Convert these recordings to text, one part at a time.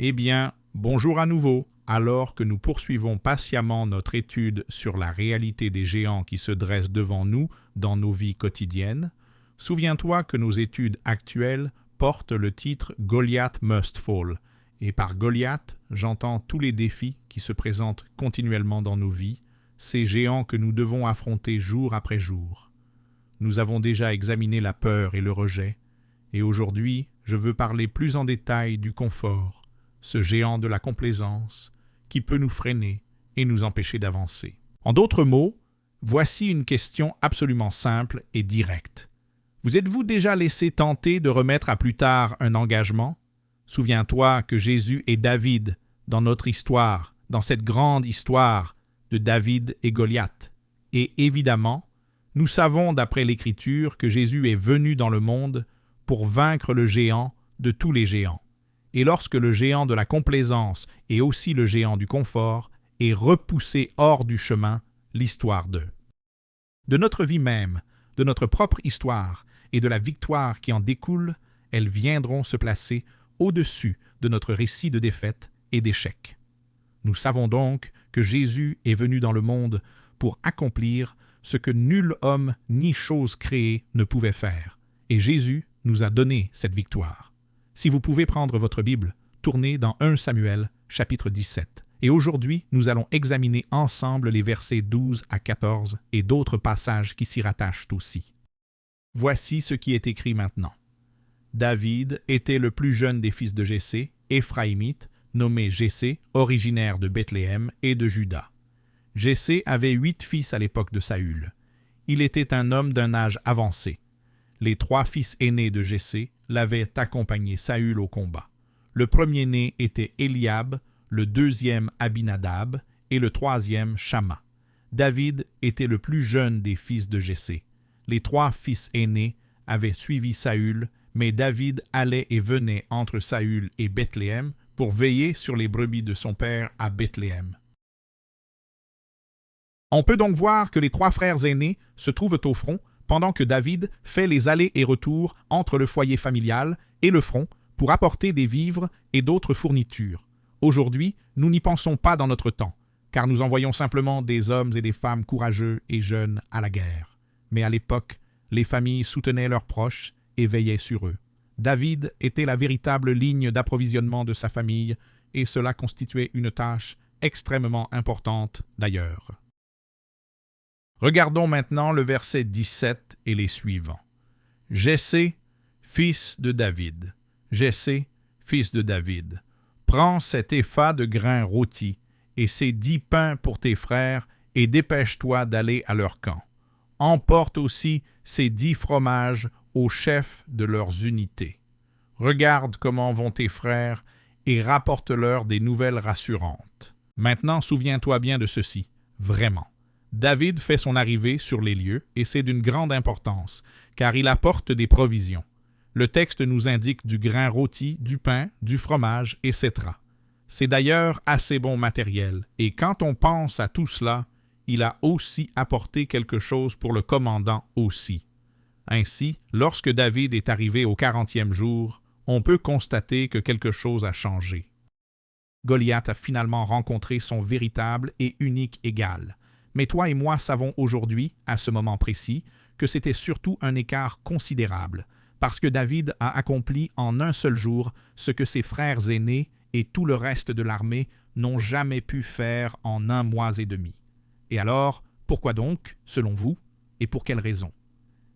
Eh bien, bonjour à nouveau. Alors que nous poursuivons patiemment notre étude sur la réalité des géants qui se dressent devant nous dans nos vies quotidiennes, souviens-toi que nos études actuelles portent le titre « Goliath Must Fall ». Et par Goliath, j'entends tous les défis qui se présentent continuellement dans nos vies, ces géants que nous devons affronter jour après jour. Nous avons déjà examiné la peur et le rejet, et aujourd'hui, je veux parler plus en détail du confort, ce géant de la complaisance qui peut nous freiner et nous empêcher d'avancer. En d'autres mots, voici une question absolument simple et directe. Vous êtes-vous déjà laissé tenter de remettre à plus tard un engagement? Souviens-toi que Jésus est David dans notre histoire, dans cette grande histoire de David et Goliath. Et évidemment, nous savons d'après l'Écriture que Jésus est venu dans le monde pour vaincre le géant de tous les géants. Et lorsque le géant de la complaisance et aussi le géant du confort est repoussé hors du chemin, l'histoire de notre vie même, de notre propre histoire et de la victoire qui en découle, elles viendront se placer au-dessus de notre récit de défaite et d'échec. Nous savons donc que Jésus est venu dans le monde pour accomplir ce que nul homme ni chose créée ne pouvait faire. Et Jésus nous a donné cette victoire. Si vous pouvez prendre votre Bible, tournez dans 1 Samuel, chapitre 17. Et aujourd'hui, nous allons examiner ensemble les versets 12 à 14 et d'autres passages qui s'y rattachent aussi. Voici ce qui est écrit maintenant. David était le plus jeune des fils de Jessé, éphraïmite, nommé Jessé, originaire de Bethléem et de Juda. Jessé avait 8 fils à l'époque de Saül. Il était un homme d'un âge avancé. Les 3 fils aînés de Jessé l'avaient accompagné Saül au combat. Le premier-né était Eliab, le deuxième Abinadab et le troisième Shamma. David était le plus jeune des fils de Jessé. Les 3 fils aînés avaient suivi Saül, mais David allait et venait entre Saül et Bethléem pour veiller sur les brebis de son père à Bethléem. On peut donc voir que les 3 frères aînés se trouvent au front pendant que David fait les allers et retours entre le foyer familial et le front pour apporter des vivres et d'autres fournitures. Aujourd'hui, nous n'y pensons pas dans notre temps, car nous envoyons simplement des hommes et des femmes courageux et jeunes à la guerre. Mais à l'époque, les familles soutenaient leurs proches et veillaient sur eux. David était la véritable ligne d'approvisionnement de sa famille, et cela constituait une tâche extrêmement importante d'ailleurs. Regardons maintenant le verset 17 et les suivants. Jessé, fils de David. Jessé, fils de David. Prends cet épha de grains rôtis et ces 10 pains pour tes frères et dépêche-toi d'aller à leur camp. Emporte aussi ces 10 fromages aux chefs de leurs unités. Regarde comment vont tes frères et rapporte-leur des nouvelles rassurantes. Maintenant, souviens-toi bien de ceci, vraiment. David fait son arrivée sur les lieux et c'est d'une grande importance, car il apporte des provisions. Le texte nous indique du grain rôti, du pain, du fromage, etc. C'est d'ailleurs assez bon matériel, et quand on pense à tout cela, il a aussi apporté quelque chose pour le commandant aussi. Ainsi, lorsque David est arrivé au 40e jour, on peut constater que quelque chose a changé. Goliath a finalement rencontré son véritable et unique égal. Mais toi et moi savons aujourd'hui, à ce moment précis, que c'était surtout un écart considérable, parce que David a accompli en un seul jour ce que ses frères aînés et tout le reste de l'armée n'ont jamais pu faire en 1 mois et demi. Et alors, pourquoi donc, selon vous, et pour quelle raison?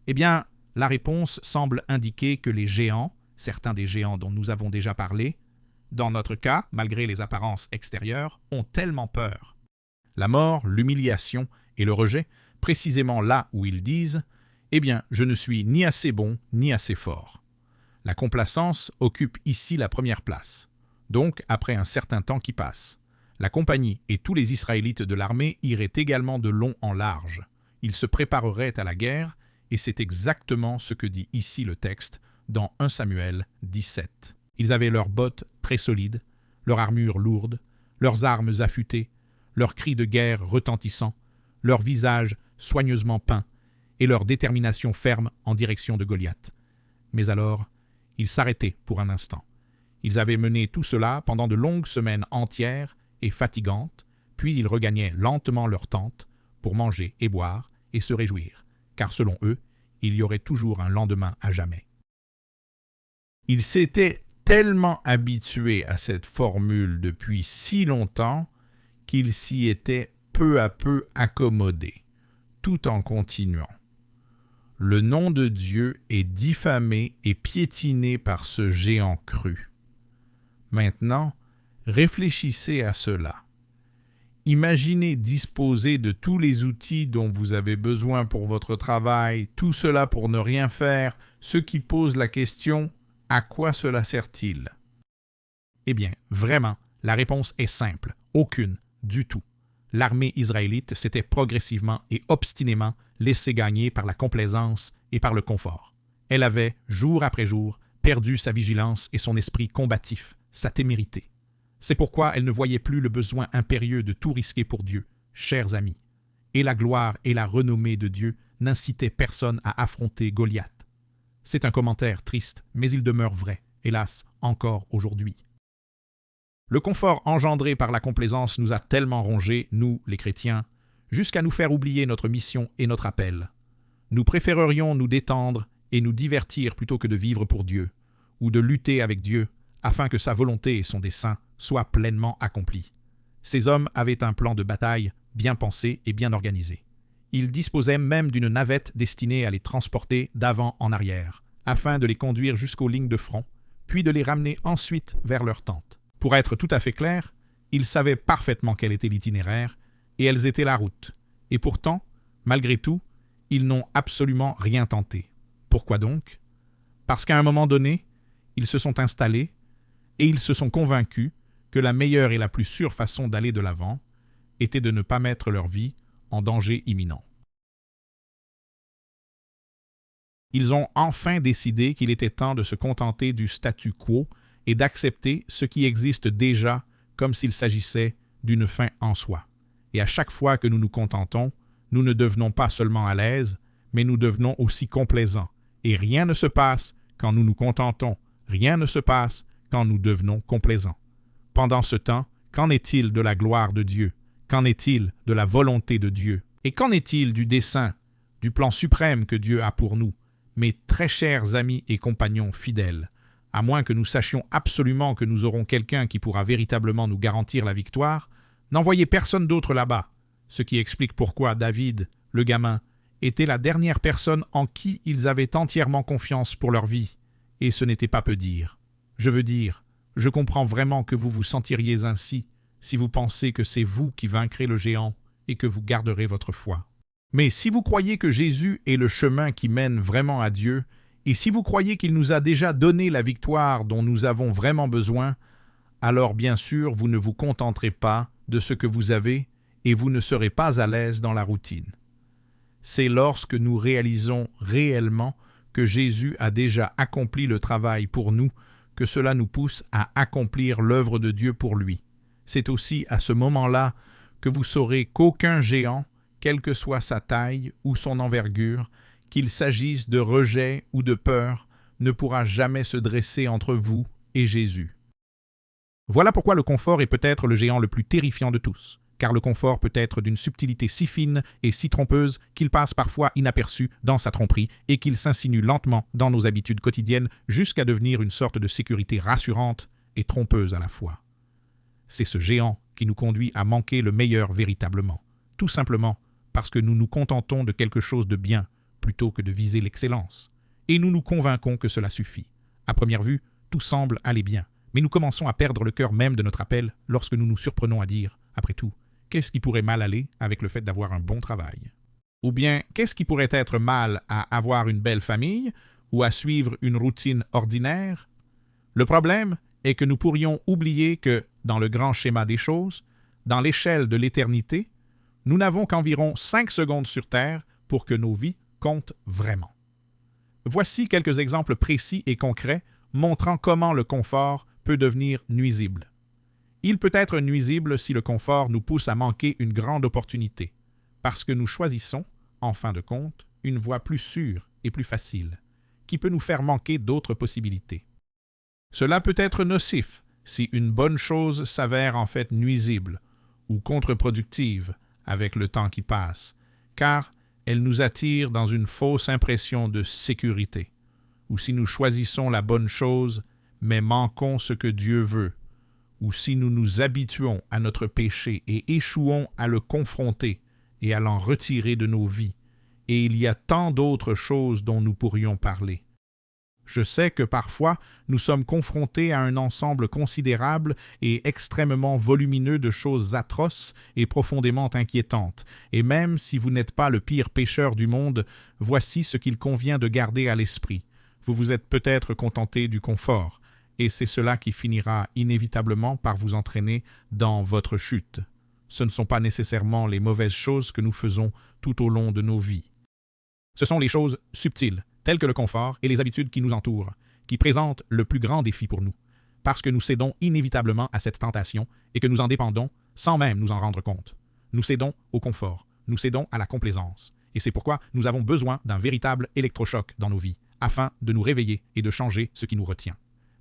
Eh bien, la réponse semble indiquer que les géants, certains des géants dont nous avons déjà parlé, dans notre cas, malgré les apparences extérieures, ont tellement peur. La mort, l'humiliation et le rejet, précisément là où ils disent « Eh bien, je ne suis ni assez bon ni assez fort ». La complacence occupe ici la première place. Donc, après un certain temps qui passe, la compagnie et tous les Israélites de l'armée iraient également de long en large. Ils se prépareraient à la guerre, et c'est exactement ce que dit ici le texte dans 1 Samuel 17. Ils avaient leurs bottes très solides, leur armure lourde, leurs armes affûtées, leurs cris de guerre retentissants, leurs visages soigneusement peints et leur détermination ferme en direction de Goliath. Mais alors, ils s'arrêtaient pour un instant. Ils avaient mené tout cela pendant de longues semaines entières et fatigantes, puis ils regagnaient lentement leur tente pour manger et boire et se réjouir, car selon eux, il y aurait toujours un lendemain à jamais. Ils s'étaient tellement habitués à cette formule depuis si longtemps qu'ils s'y étaient peu à peu accommodés, tout en continuant. Le nom de Dieu est diffamé et piétiné par ce géant cru. Maintenant, réfléchissez à cela. Imaginez disposer de tous les outils dont vous avez besoin pour votre travail, tout cela pour ne rien faire, ce qui pose la question « à quoi cela sert-il » Eh bien, vraiment, la réponse est simple, aucune, du tout. L'armée israélite s'était progressivement et obstinément laissée gagner par la complaisance et par le confort. Elle avait, jour après jour, perdu sa vigilance et son esprit combatif, sa témérité. C'est pourquoi elle ne voyait plus le besoin impérieux de tout risquer pour Dieu, chers amis. Et la gloire et la renommée de Dieu n'incitaient personne à affronter Goliath. C'est un commentaire triste, mais il demeure vrai, hélas, encore aujourd'hui. Le confort engendré par la complaisance nous a tellement rongés, nous, les chrétiens, jusqu'à nous faire oublier notre mission et notre appel. Nous préférerions nous détendre et nous divertir plutôt que de vivre pour Dieu, ou de lutter avec Dieu, afin que sa volonté et son dessein soient pleinement accomplis. Ces hommes avaient un plan de bataille bien pensé et bien organisé. Ils disposaient même d'une navette destinée à les transporter d'avant en arrière, afin de les conduire jusqu'aux lignes de front, puis de les ramener ensuite vers leur tente. Pour être tout à fait clair, ils savaient parfaitement quel était l'itinéraire, et elles étaient la route. Et pourtant, malgré tout, ils n'ont absolument rien tenté. Pourquoi donc? Parce qu'à un moment donné, ils se sont installés, et ils se sont convaincus que la meilleure et la plus sûre façon d'aller de l'avant était de ne pas mettre leur vie en danger imminent. Ils ont enfin décidé qu'il était temps de se contenter du statu quo et d'accepter ce qui existe déjà comme s'il s'agissait d'une fin en soi. Et à chaque fois que nous nous contentons, nous ne devenons pas seulement à l'aise, mais nous devenons aussi complaisants. Et rien ne se passe quand nous nous contentons, rien ne se passe quand nous devenons complaisants. Pendant ce temps, qu'en est-il de la gloire de Dieu? Qu'en est-il de la volonté de Dieu? Et qu'en est-il du dessein, du plan suprême que Dieu a pour nous, mes très chers amis et compagnons fidèles? À moins que nous sachions absolument que nous aurons quelqu'un qui pourra véritablement nous garantir la victoire, n'envoyez personne d'autre là-bas, ce qui explique pourquoi David, le gamin, était la dernière personne en qui ils avaient entièrement confiance pour leur vie, et ce n'était pas peu dire. Je veux dire, je comprends vraiment que vous vous sentiriez ainsi si vous pensez que c'est vous qui vaincrez le géant et que vous garderez votre foi. Mais si vous croyez que Jésus est le chemin qui mène vraiment à Dieu, et si vous croyez qu'il nous a déjà donné la victoire dont nous avons vraiment besoin, alors bien sûr vous ne vous contenterez pas de ce que vous avez et vous ne serez pas à l'aise dans la routine. C'est lorsque nous réalisons réellement que Jésus a déjà accompli le travail pour nous que cela nous pousse à accomplir l'œuvre de Dieu pour lui. C'est aussi à ce moment-là que vous saurez qu'aucun géant, quelle que soit sa taille ou son envergure, qu'il s'agisse de rejet ou de peur, ne pourra jamais se dresser entre vous et Jésus. Voilà pourquoi le confort est peut-être le géant le plus terrifiant de tous, car le confort peut être d'une subtilité si fine et si trompeuse qu'il passe parfois inaperçu dans sa tromperie et qu'il s'insinue lentement dans nos habitudes quotidiennes jusqu'à devenir une sorte de sécurité rassurante et trompeuse à la fois. C'est ce géant qui nous conduit à manquer le meilleur véritablement, tout simplement parce que nous nous contentons de quelque chose de bien plutôt que de viser l'excellence, et nous nous convainquons que cela suffit. À première vue, tout semble aller bien, mais nous commençons à perdre le cœur même de notre appel lorsque nous nous surprenons à dire, après tout, qu'est-ce qui pourrait mal aller avec le fait d'avoir un bon travail? Ou bien, qu'est-ce qui pourrait être mal à avoir une belle famille ou à suivre une routine ordinaire? Le problème est que nous pourrions oublier que, dans le grand schéma des choses, dans l'échelle de l'éternité, nous n'avons qu'environ 5 secondes sur Terre pour que nos vies comptent vraiment. Voici quelques exemples précis et concrets montrant comment le confort peut devenir nuisible. Il peut être nuisible si le confort nous pousse à manquer une grande opportunité, parce que nous choisissons, en fin de compte, une voie plus sûre et plus facile, qui peut nous faire manquer d'autres possibilités. Cela peut être nocif si une bonne chose s'avère en fait nuisible ou contre-productive avec le temps qui passe, car elle nous attire dans une fausse impression de sécurité, ou si nous choisissons la bonne chose, mais manquons ce que Dieu veut, ou si nous nous habituons à notre péché et échouons à le confronter et à l'en retirer de nos vies, et il y a tant d'autres choses dont nous pourrions parler. Je sais que parfois nous sommes confrontés à un ensemble considérable et extrêmement volumineux de choses atroces et profondément inquiétantes, et même si vous n'êtes pas le pire pécheur du monde, voici ce qu'il convient de garder à l'esprit. Vous vous êtes peut-être contenté du confort, et c'est cela qui finira inévitablement par vous entraîner dans votre chute. Ce ne sont pas nécessairement les mauvaises choses que nous faisons tout au long de nos vies. Ce sont les choses subtiles, telles que le confort et les habitudes qui nous entourent, qui présentent le plus grand défi pour nous, parce que nous cédons inévitablement à cette tentation et que nous en dépendons sans même nous en rendre compte. Nous cédons au confort, nous cédons à la complaisance, et c'est pourquoi nous avons besoin d'un véritable électrochoc dans nos vies, afin de nous réveiller et de changer ce qui nous retient.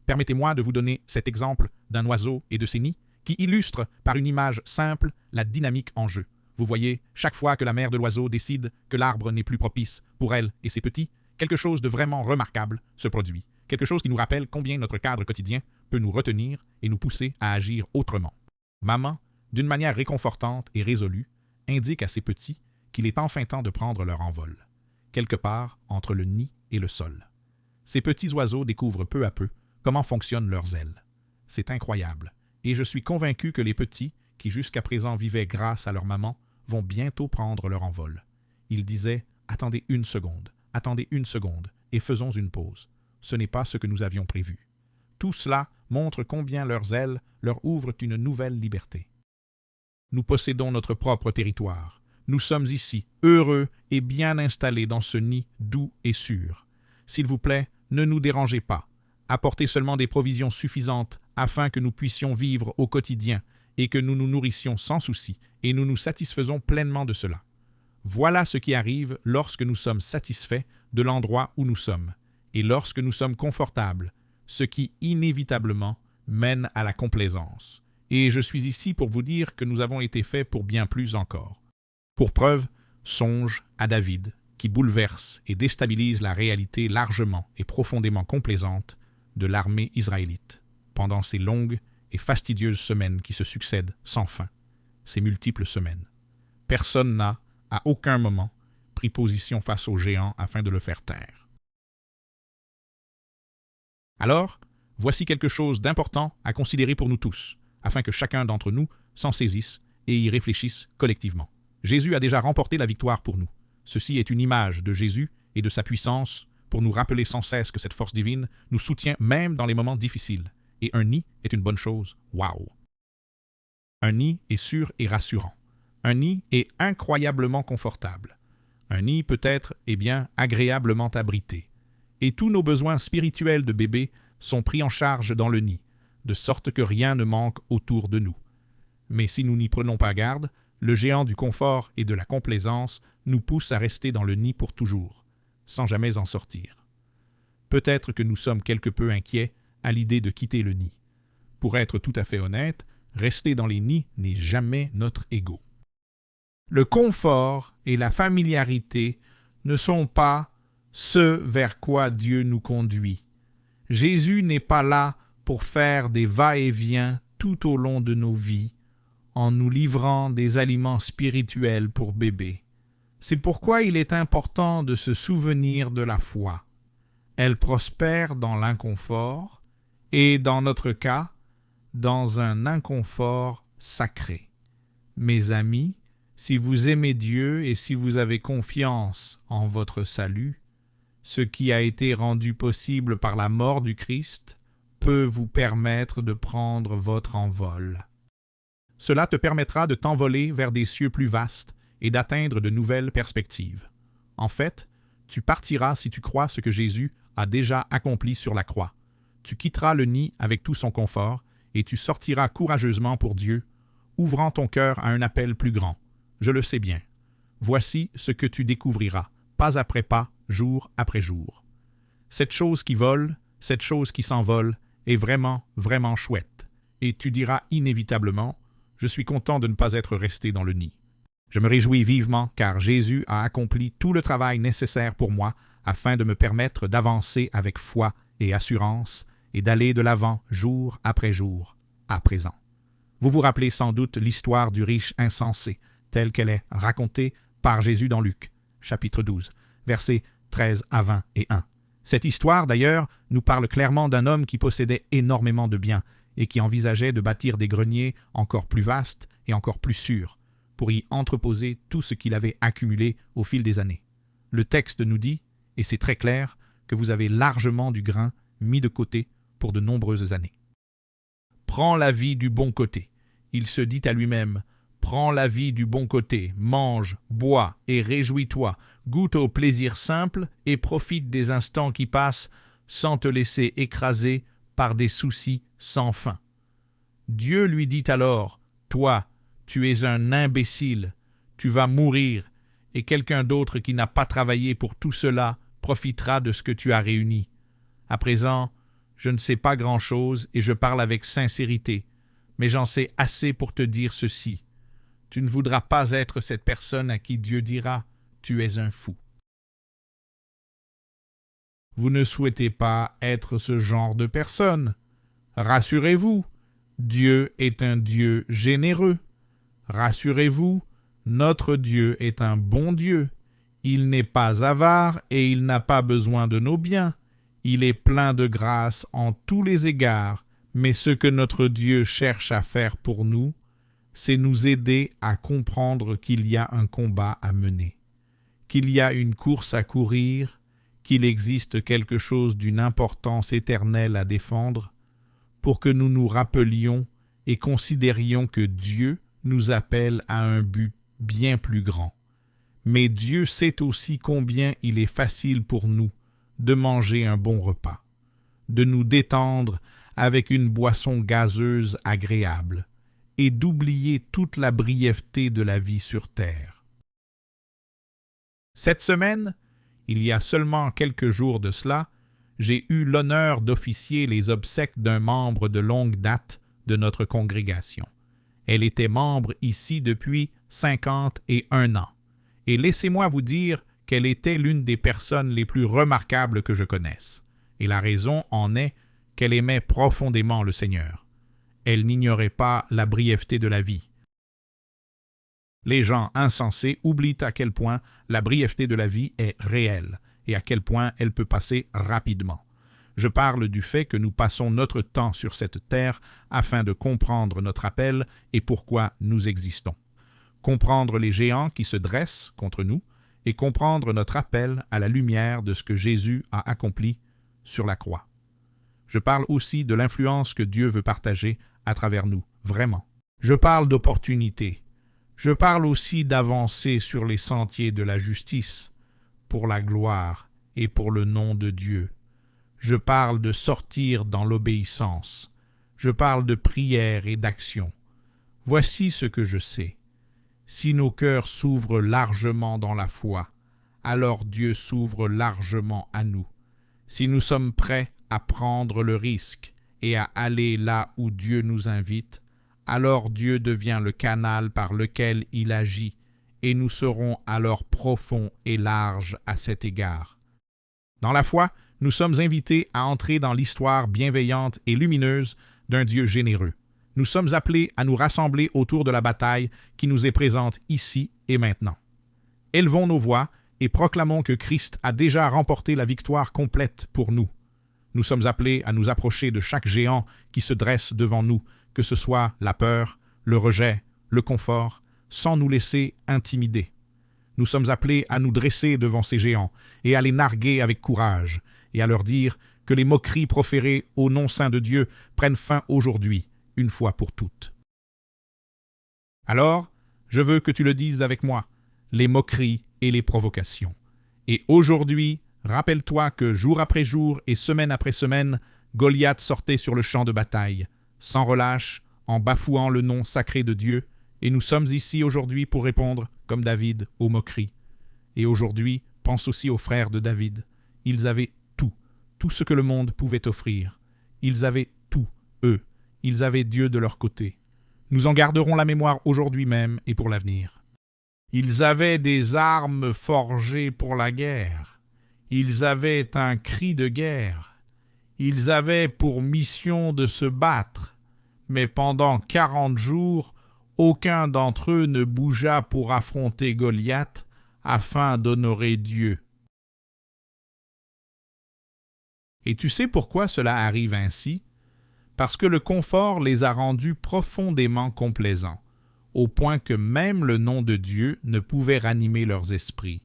Permettez-moi de vous donner cet exemple d'un oiseau et de ses nids, qui illustre par une image simple la dynamique en jeu. Vous voyez, chaque fois que la mère de l'oiseau décide que l'arbre n'est plus propice pour elle et ses petits, quelque chose de vraiment remarquable se produit, quelque chose qui nous rappelle combien notre cadre quotidien peut nous retenir et nous pousser à agir autrement. Maman, d'une manière réconfortante et résolue, indique à ses petits qu'il est enfin temps de prendre leur envol, quelque part entre le nid et le sol. Ces petits oiseaux découvrent peu à peu comment fonctionnent leurs ailes. C'est incroyable, et je suis convaincu que les petits, qui jusqu'à présent vivaient grâce à leur maman, vont bientôt prendre leur envol. Ils disaient « Attendez une seconde, et faisons une pause. Ce n'est pas ce que nous avions prévu. » Tout cela montre combien leurs ailes leur ouvrent une nouvelle liberté. Nous possédons notre propre territoire. Nous sommes ici, heureux et bien installés dans ce nid doux et sûr. S'il vous plaît, ne nous dérangez pas. Apportez seulement des provisions suffisantes afin que nous puissions vivre au quotidien et que nous nous nourrissions sans souci, et nous nous satisfaisons pleinement de cela. Voilà ce qui arrive lorsque nous sommes satisfaits de l'endroit où nous sommes, et lorsque nous sommes confortables, ce qui inévitablement mène à la complaisance. Et je suis ici pour vous dire que nous avons été faits pour bien plus encore. Pour preuve, songe à David, qui bouleverse et déstabilise la réalité largement et profondément complaisante de l'armée israélite, pendant ces longues et fastidieuses semaines qui se succèdent sans fin, ces multiples semaines. Personne n'a, à aucun moment, pris position face au géant afin de le faire taire. Alors, voici quelque chose d'important à considérer pour nous tous, afin que chacun d'entre nous s'en saisisse et y réfléchisse collectivement. Jésus a déjà remporté la victoire pour nous. Ceci est une image de Jésus et de sa puissance pour nous rappeler sans cesse que cette force divine nous soutient même dans les moments difficiles. Et un nid est une bonne chose. Waouh! Un nid est sûr et rassurant. Un nid est incroyablement confortable. Un nid peut être, agréablement abrité. Et tous nos besoins spirituels de bébé sont pris en charge dans le nid, de sorte que rien ne manque autour de nous. Mais si nous n'y prenons pas garde, le géant du confort et de la complaisance nous pousse à rester dans le nid pour toujours, sans jamais en sortir. Peut-être que nous sommes quelque peu inquiets à l'idée de quitter le nid. Pour être tout à fait honnête, rester dans les nids n'est jamais notre ego. Le confort et la familiarité ne sont pas ce vers quoi Dieu nous conduit. Jésus n'est pas là pour faire des va-et-vient tout au long de nos vies, en nous livrant des aliments spirituels pour bébés. C'est pourquoi il est important de se souvenir de la foi. Elle prospère dans l'inconfort, et dans notre cas, dans un inconfort sacré. Mes amis, si vous aimez Dieu et si vous avez confiance en votre salut, ce qui a été rendu possible par la mort du Christ peut vous permettre de prendre votre envol. Cela te permettra de t'envoler vers des cieux plus vastes et d'atteindre de nouvelles perspectives. En fait, tu partiras si tu crois ce que Jésus a déjà accompli sur la croix. Tu quitteras le nid avec tout son confort et tu sortiras courageusement pour Dieu, ouvrant ton cœur à un appel plus grand. Je le sais bien. Voici ce que tu découvriras, pas après pas, jour après jour. Cette chose qui vole, cette chose qui s'envole, est vraiment, vraiment chouette. Et tu diras inévitablement, je suis content de ne pas être resté dans le nid. Je me réjouis vivement car Jésus a accompli tout le travail nécessaire pour moi afin de me permettre d'avancer avec foi et assurance et d'aller de l'avant jour après jour, à présent. Vous vous rappelez sans doute l'histoire du riche insensé, telle qu'elle est racontée par Jésus dans Luc, chapitre 12, versets 13 à 20 et 1. Cette histoire, d'ailleurs, nous parle clairement d'un homme qui possédait énormément de biens et qui envisageait de bâtir des greniers encore plus vastes et encore plus sûrs, pour y entreposer tout ce qu'il avait accumulé au fil des années. Le texte nous dit, et c'est très clair, que vous avez largement du grain mis de côté pour de nombreuses années. Prends la vie du bon côté. Il se dit à lui-même, prends la vie du bon côté, mange, bois et réjouis-toi, goûte au plaisir simple et profite des instants qui passent sans te laisser écraser par des soucis sans fin. Dieu lui dit alors, toi, tu es un imbécile, tu vas mourir, et quelqu'un d'autre qui n'a pas travaillé pour tout cela profitera de ce que tu as réuni. À présent, je ne sais pas grand-chose et je parle avec sincérité, mais j'en sais assez pour te dire ceci. Tu ne voudras pas être cette personne à qui Dieu dira « Tu es un fou ». Vous ne souhaitez pas être ce genre de personne. Rassurez-vous, Dieu est un Dieu généreux. Rassurez-vous, notre Dieu est un bon Dieu. Il n'est pas avare et il n'a pas besoin de nos biens. Il est plein de grâce en tous les égards, mais ce que notre Dieu cherche à faire pour nous, c'est nous aider à comprendre qu'il y a un combat à mener, qu'il y a une course à courir, qu'il existe quelque chose d'une importance éternelle à défendre, pour que nous nous rappelions et considérions que Dieu nous appelle à un but bien plus grand. Mais Dieu sait aussi combien il est facile pour nous de manger un bon repas, de nous détendre avec une boisson gazeuse agréable et d'oublier toute la brièveté de la vie sur terre. Cette semaine, il y a seulement quelques jours de cela, j'ai eu l'honneur d'officier les obsèques d'un membre de longue date de notre congrégation. Elle était membre ici depuis 51 ans, et laissez-moi vous dire qu'elle était l'une des personnes les plus remarquables que je connaisse, et la raison en est qu'elle aimait profondément le Seigneur. Elle n'ignorait pas la brièveté de la vie. Les gens insensés oublient à quel point la brièveté de la vie est réelle et à quel point elle peut passer rapidement. Je parle du fait que nous passons notre temps sur cette terre afin de comprendre notre appel et pourquoi nous existons. Comprendre les géants qui se dressent contre nous et comprendre notre appel à la lumière de ce que Jésus a accompli sur la croix. Je parle aussi de l'influence que Dieu veut partager à travers nous, vraiment. Je parle d'opportunités. Je parle aussi d'avancer sur les sentiers de la justice, pour la gloire et pour le nom de Dieu. Je parle de sortir dans l'obéissance. Je parle de prière et d'action. Voici ce que je sais. Si nos cœurs s'ouvrent largement dans la foi, alors Dieu s'ouvre largement à nous. Si nous sommes prêts à prendre le risque et à aller là où Dieu nous invite, alors Dieu devient le canal par lequel il agit, et nous serons alors profonds et larges à cet égard. Dans la foi, nous sommes invités à entrer dans l'histoire bienveillante et lumineuse d'un Dieu généreux. Nous sommes appelés à nous rassembler autour de la bataille qui nous est présente ici et maintenant. Élevons nos voix et proclamons que Christ a déjà remporté la victoire complète pour nous. Nous sommes appelés à nous approcher de chaque géant qui se dresse devant nous, que ce soit la peur, le rejet, le confort, sans nous laisser intimider. Nous sommes appelés à nous dresser devant ces géants et à les narguer avec courage et à leur dire que les moqueries proférées au nom saint de Dieu prennent fin aujourd'hui, une fois pour toutes. Alors, je veux que tu le dises avec moi, les moqueries et les provocations. Et aujourd'hui, rappelle-toi que jour après jour et semaine après semaine, Goliath sortait sur le champ de bataille, sans relâche, en bafouant le nom sacré de Dieu, et nous sommes ici aujourd'hui pour répondre, comme David, aux moqueries. Et aujourd'hui, pense aussi aux frères de David. Ils avaient tout ce que le monde pouvait offrir. Ils avaient tout, eux. Ils avaient Dieu de leur côté. Nous en garderons la mémoire aujourd'hui même et pour l'avenir. Ils avaient des armes forgées pour la guerre. Ils avaient un cri de guerre. Ils avaient pour mission de se battre. Mais pendant 40 jours, aucun d'entre eux ne bougea pour affronter Goliath afin d'honorer Dieu. Et tu sais pourquoi cela arrive ainsi? Parce que le confort les a rendus profondément complaisants, au point que même le nom de Dieu ne pouvait ranimer leurs esprits.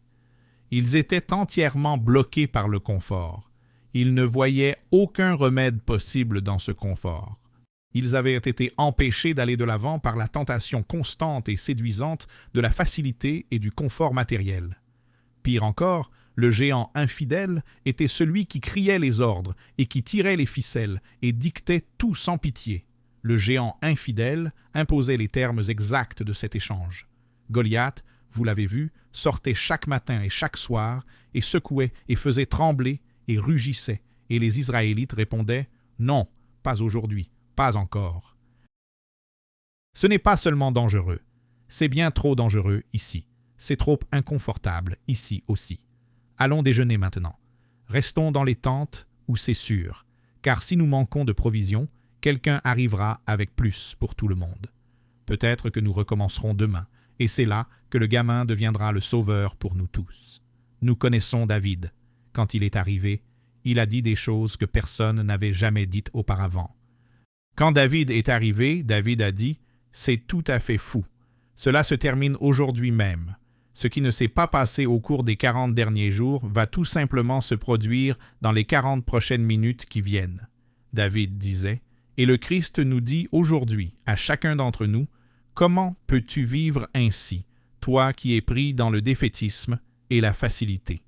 Ils étaient entièrement bloqués par le confort. Ils ne voyaient aucun remède possible dans ce confort. Ils avaient été empêchés d'aller de l'avant par la tentation constante et séduisante de la facilité et du confort matériel. Pire encore, le géant infidèle était celui qui criait les ordres et qui tirait les ficelles et dictait tout sans pitié. Le géant infidèle imposait les termes exacts de cet échange. Goliath, vous l'avez vu, sortait chaque matin et chaque soir et secouait et faisait trembler et rugissait, et les Israélites répondaient « Non, pas aujourd'hui, pas encore. » Ce n'est pas seulement dangereux, c'est bien trop dangereux ici. C'est trop inconfortable ici aussi. Allons déjeuner maintenant. Restons dans les tentes où c'est sûr, car si nous manquons de provisions, quelqu'un arrivera avec plus pour tout le monde. Peut-être que nous recommencerons demain, et c'est là que le gamin deviendra le sauveur pour nous tous. Nous connaissons David. Quand il est arrivé, il a dit des choses que personne n'avait jamais dites auparavant. Quand David est arrivé, David a dit « C'est tout à fait fou. Cela se termine aujourd'hui même. » Ce qui ne s'est pas passé au cours des 40 derniers jours va tout simplement se produire dans les 40 prochaines minutes qui viennent. David disait, et le Christ nous dit aujourd'hui, à chacun d'entre nous, comment peux-tu vivre ainsi, toi qui es pris dans le défaitisme et la facilité,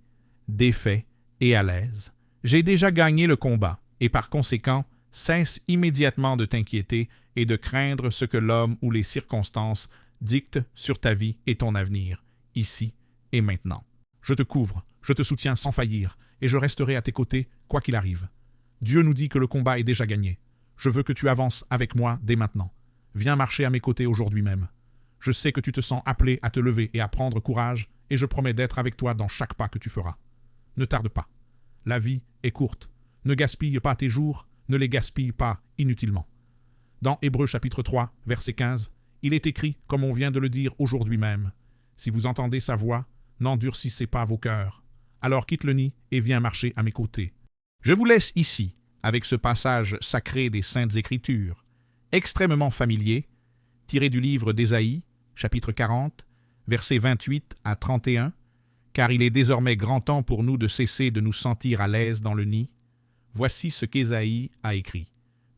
défait et à l'aise? J'ai déjà gagné le combat, et par conséquent, cesse immédiatement de t'inquiéter et de craindre ce que l'homme ou les circonstances dictent sur ta vie et ton avenir. Ici et maintenant. Je te couvre, je te soutiens sans faillir, et je resterai à tes côtés, quoi qu'il arrive. Dieu nous dit que le combat est déjà gagné. Je veux que tu avances avec moi dès maintenant. Viens marcher à mes côtés aujourd'hui même. Je sais que tu te sens appelé à te lever et à prendre courage, et je promets d'être avec toi dans chaque pas que tu feras. Ne tarde pas. La vie est courte. Ne gaspille pas tes jours, ne les gaspille pas inutilement. Dans Hébreux chapitre 3, verset 15, il est écrit, comme on vient de le dire aujourd'hui même, si vous entendez sa voix, n'endurcissez pas vos cœurs. Alors quitte le nid et viens marcher à mes côtés. Je vous laisse ici, avec ce passage sacré des Saintes Écritures, extrêmement familier, tiré du livre d'Ésaïe, chapitre 40, versets 28 à 31, car il est désormais grand temps pour nous de cesser de nous sentir à l'aise dans le nid. Voici ce qu'Ésaïe a écrit.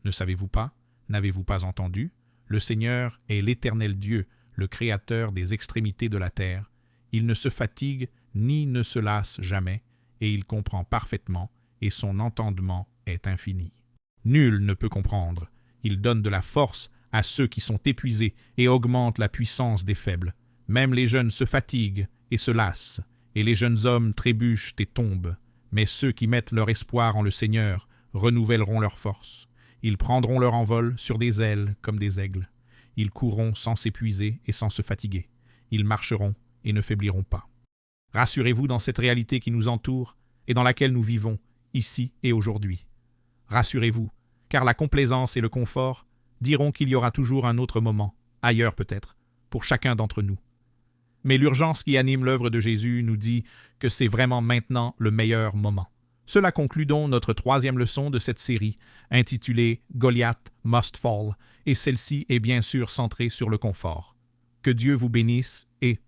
Ne savez-vous pas? N'avez-vous pas entendu? Le Seigneur est l'Éternel Dieu, le Créateur des extrémités de la terre. Il ne se fatigue ni ne se lasse jamais, et il comprend parfaitement, et son entendement est infini. Nul ne peut comprendre. Il donne de la force à ceux qui sont épuisés et augmente la puissance des faibles. Même les jeunes se fatiguent et se lassent, et les jeunes hommes trébuchent et tombent. Mais ceux qui mettent leur espoir en le Seigneur renouvelleront leur force. Ils prendront leur envol sur des ailes comme des aigles. Ils courront sans s'épuiser et sans se fatiguer. Ils marcheront et ne faibliront pas. Rassurez-vous dans cette réalité qui nous entoure et dans laquelle nous vivons, ici et aujourd'hui. Rassurez-vous, car la complaisance et le confort diront qu'il y aura toujours un autre moment, ailleurs peut-être, pour chacun d'entre nous. Mais l'urgence qui anime l'œuvre de Jésus nous dit que c'est vraiment maintenant le meilleur moment. Cela conclut donc notre 3e leçon de cette série, intitulée « Goliath must fall », et celle-ci est bien sûr centrée sur le confort. Que Dieu vous bénisse et